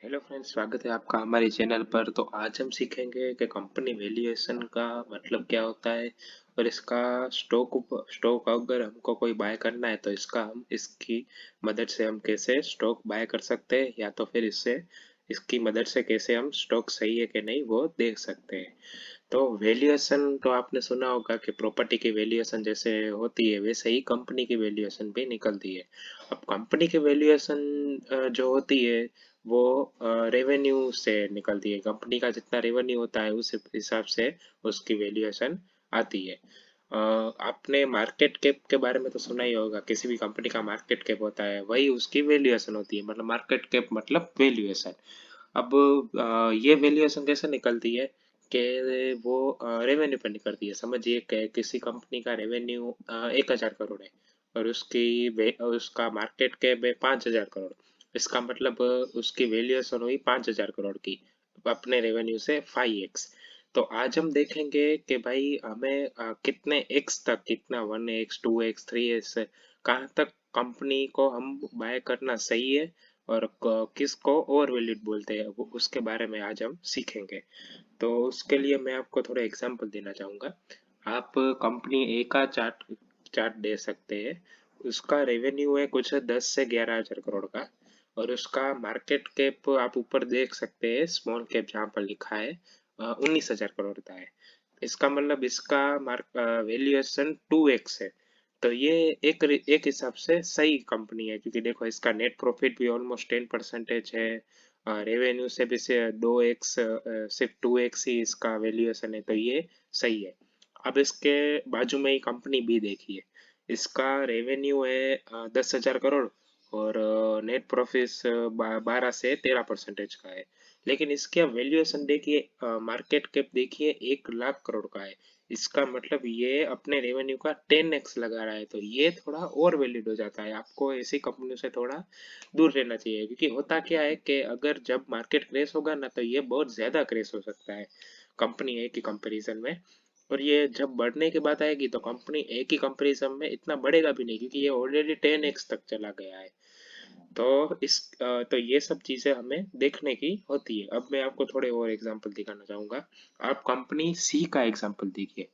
Hello friends, स्वागत है आपका हमारे चैनल पर। तो आज हम सीखेंगे कि कंपनी वैल्यूएशन का मतलब क्या होता है और इसका स्टॉक अगर हमको कोई बाय करना है तो इसकी मदद से हम कैसे स्टॉक बाय कर सकते हैं, या तो फिर इससे इसकी मदद से कैसे हम स्टॉक सही है कि नहीं वो देख सकते हैं। तो वैल्यूएशन तो आपने सुना होगा कि प्रॉपर्टी की वैल्यूएशन जैसे होती है वैसे ही कंपनी की वैल्यूएशन भी निकलती है। अब कंपनी की वैल्यूएशन जो होती है वो रेवेन्यू से निकलती है। कंपनी का जितना रेवेन्यू होता है उस हिसाब से उसकी वैल्यूएशन आती है। आपने मार्केट कैप के बारे में तो सुना ही होगा। किसी भी कंपनी का मार्केट कैप होता है वही उसकी वैल्यूएशन होती है, मतलब मार्केट कैप मतलब वैल्यूएशन। अब ये वैल्यूएशन कैसे निकलती है कि वो रेवेन्यू पर निकलती है। समझिए कि किसी कंपनी का रेवेन्यू 1,000 करोड़ है और उसका मार्केट कैप है 5,000 करोड़। इसका मतलब उसकी वैल्यूएशन हुई 5,000 करोड़ की अपने रेवेन्यू से 5x। तो आज हम देखेंगे कि भाई हमें कितने एक्स तक, कितना 1x 2x 3x कहाँ तक कंपनी को हम बाय करना सही है और किसको ओवर वैल्यूड बोलते हैं वो उसके बारे में आज हम सीखेंगे। तो उसके लिए मैं आपको थोड़ा एग्जांपल देना चाहूँगा। आप कंपनी ए का चार्ट चार्ट दे सकते हैं। उसका रेवेन्यू है कुछ 10 से 11 हज़ार करोड़ का और उसका मार्केट कैप आप ऊपर देख सकते हैं, स्मॉल कैप जहाँ पर लिखा है 19,000 करोड़ का है। इसका मतलब इसका मार्क वैल्यूएशन 2x है। तो ये एक हिसाब से सही कंपनी है, क्योंकि देखो इसका नेट प्रॉफिट भी ऑलमोस्ट 10% है। रेवेन्यू से भी से 2x, सिर्फ 2x ही इसका वैल्यूएशन है, तो ये सही है। अब इसके बाजू में ही कंपनी बी देखिए। इसका रेवेन्यू है 10,000 करोड़ और नेट प्रॉफिट 12 से 13% का है। लेकिन इसके वैल्यूएशन देखिए, मार्केट कैप देखिए 1 लाख करोड़ का है। इसका मतलब ये अपने रेवेन्यू का 10x लगा रहा है, तो ये थोड़ा और वैलिड हो जाता है। आपको ऐसी कंपनियों से थोड़ा दूर रहना चाहिए, क्योंकि होता क्या है कि अगर जब मार्केट क्रैश होगा ना तो ये बहुत ज्यादा क्रैश हो सकता है कंपनी ए की कंपैरिजन में। और ये जब बढ़ने की बात आएगी तो कंपनी ए की कंपैरिजन में इतना बढ़ेगा भी नहीं, क्योंकि ये ऑलरेडी 10x तक चला गया है। तो ये सब चीजें हमें देखने की होती है। अब मैं आपको थोड़े और एग्जांपल दिखाना चाहूंगा। आप कंपनी सी का एग्जांपल देखिए।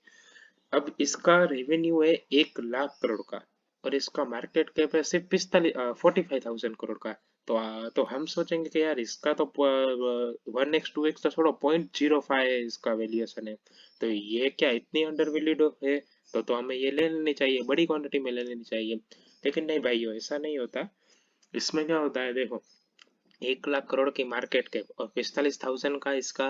अब इसका रेवेन्यू है 1 लाख करोड़ का और इसका मार्केट कैप है सिर्फ 45,000 करोड़ का। तो हम सोचेंगे कि यार इसका तो 1x 2x तो छोड़ो, 0.05 है इसका वैल्यूएशन है। तो ये क्या इतनी अंडर वैल्यूड है? तो हमें ये ले लेनी चाहिए, बड़ी क्वांटिटी में ले लेनी चाहिए। लेकिन नहीं भाइयों, ऐसा नहीं होता। इसमें क्या होता है देखो, 1 लाख करोड़ की मार्केट कैप और 45,000 का इसका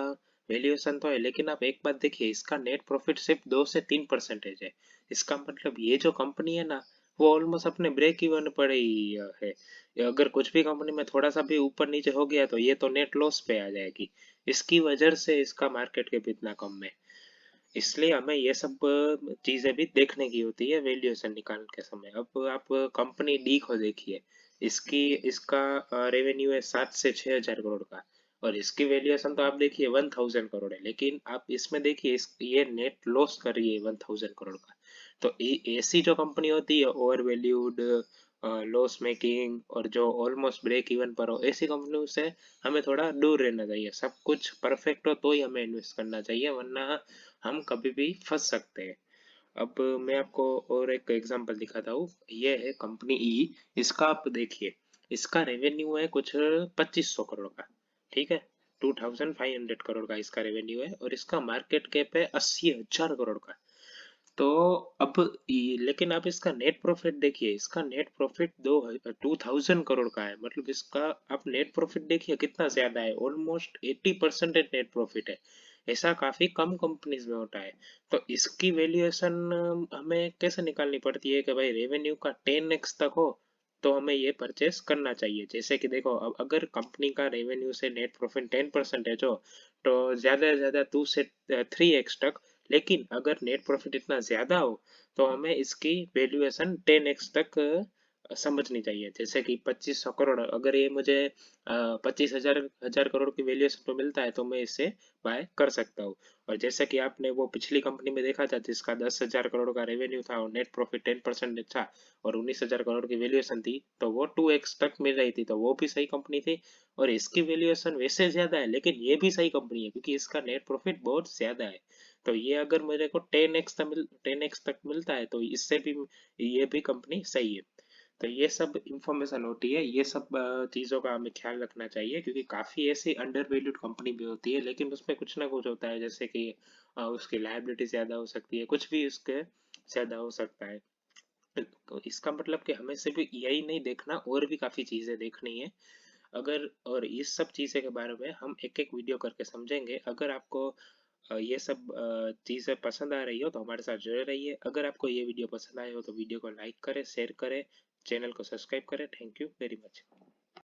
वैल्यूएशन तो है, लेकिन आप एक बात देखिए, इसका नेट प्रॉफिट सिर्फ 2 से 3% है। इसका मतलब ये जो कंपनी है ना, वो ऑलमोस्ट अपने ब्रेक इवन पर ही है। अगर कुछ भी कंपनी में थोड़ा सा भी ऊपर नीचे हो गया तो ये तो नेट लॉस पे आ जाएगी। इसकी वजह से इसका मार्केट कैप इतना कम है। इसलिए हमें ये सब चीजें भी देखने की होती है वैल्यूएशन निकालने के समय। अब आप कंपनी डी को देखिए। इसका रेवेन्यू है 7 से 6 हज़ार करोड़ का और इसकी वैल्यूएशन तो आप देखिए 1,000 करोड़ है। लेकिन आप इसमें देखिए ये नेट लॉस कर रही है 1,000 करोड़ का। तो ऐसी जो कंपनी होती है ओवर वैल्यूड, लॉस मेकिंग और जो ऑलमोस्ट ब्रेक इवन पर हो, ऐसी कंपनियों से हमें थोड़ा दूर रहना चाहिए। सब कुछ परफेक्ट हो तो ही हमें इन्वेस्ट करना चाहिए, वरना हम कभी भी फंस सकते हैं। अब मैं आपको और एक एग्जांपल दिखाता हूँ। ये है कंपनी ई। इसका आप देखिए, इसका रेवेन्यू है कुछ 2,500 करोड़ का। ठीक है, 2,500 करोड़ का इसका रेवेन्यू है और इसका मार्केट कैप है 80,000 करोड़ का। तो अब लेकिन आप इसका नेट प्रॉफिट देखिए। इसका नेट प्रॉफिट 2,000 करोड़ का है। मतलब इसका आप नेट प्रॉफिट देखिए कितना ज्यादा है, ऑलमोस्ट 80% नेट प्रॉफिट है। ऐसा काफी कम कंपनीज में होता है। तो इसकी वैल्यूएशन हमें कैसे निकालनी पड़ती है कि भाई रेवेन्यू का 10x तक हो तो हमें ये परचेस करना चाहिए। जैसे कि देखो, अब अगर कंपनी का रेवेन्यू से नेट प्रॉफिट 10% है जो, तो ज्यादा से ज्यादा 2 से 3x तक। लेकिन अगर नेट प्रॉफिट इतना ज्यादा हो तो हमें इसकी वैल्यूएशन 10x तक समझनी चाहिए। जैसे कि 2500 करोड़, अगर ये मुझे 25,000 करोड़ की वैल्यूएशन पे मिलता है तो मैं इसे बाय कर सकता हूँ। और जैसे कि आपने वो पिछली कंपनी में देखा था जिसका 10,000 करोड़ का रेवेन्यू था और नेट प्रॉफिट 10% था और 19,000 करोड़ की वैल्यूएशन थी, तो वो 2x तक मिल रही थी, तो वो भी सही कंपनी थी। और इसकी वैल्यूएशन वैसे ज्यादा है लेकिन ये भी सही कंपनी है क्योंकि इसका नेट प्रॉफिट बहुत ज्यादा है। तो ये अगर मेरे को 10x तक मिलता है तो इससे भी ये भी कंपनी सही है। तो ये सब इंफॉर्मेशन होती है, ये सब चीज़ों का हमें ख्याल रखना चाहिए क्योंकि काफ़ी ऐसी अंडर वैल्यूड कंपनी भी होती है लेकिन उसमें कुछ ना कुछ होता है, जैसे कि उसकी लायबिलिटी ज़्यादा हो सकती है, कुछ भी उसके ज़्यादा हो सकता है। तो इसका मतलब कि हमें सिर्फ यही नहीं देखना, और भी काफ़ी चीज़ें देखनी है। अगर और इस सब चीज़ें के बारे में हम एक एक वीडियो करके समझेंगे। अगर आपको ये सब चीज़ें पसंद आ रही हो तो हमारे साथ जुड़े रहिए। अगर आपको ये वीडियो पसंद आए हो तो वीडियो को लाइक करें, शेयर करें, चैनल को सब्सक्राइब करें। Thank you very much.